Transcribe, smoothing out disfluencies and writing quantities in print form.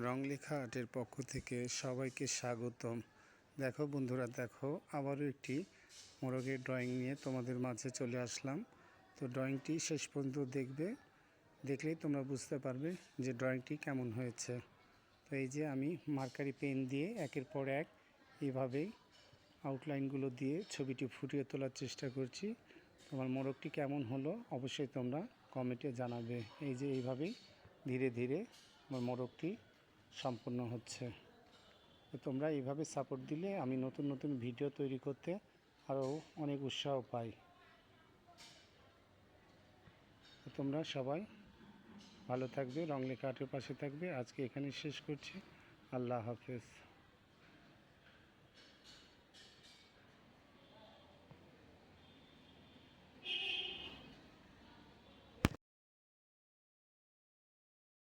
রংলেখা আর্টের পক্ষ থেকে সবাইকে স্বাগতম। দেখো বন্ধুরা, দেখো আবারও একটি মোরগের ড্রয়িং নিয়ে তোমাদের মাঝে চলে আসলাম। তো ড্রয়িংটি শেষ পর্যন্ত দেখলেই তোমরা বুঝতে পারবে যে ড্রয়িংটি কেমন হয়েছে। তো এই যে আমি মার্কারি পেন দিয়ে একের পর এক এইভাবেই আউটলাইনগুলো দিয়ে ছবিটি ফুটিয়ে তোলার চেষ্টা করছি। তোমার মোরগটি কেমন হলো অবশ্যই তোমরা কমেন্টে জানাবে। এই যে এইভাবেই ধীরে ধীরে আমার মোরগটি সম্পূর্ণ হচ্ছে। তো তোমরা এইভাবে সাপোর্ট দিলে আমি নতুন নতুন ভিডিও তৈরি করতে আরও অনেক উৎসাহ পাই। তো তোমরা সবাই ভালো থাকবে, রংলেখা আর্টের পাশে থাকবে। আজকে এখানে শেষ করছি। আল্লাহ হাফেজ।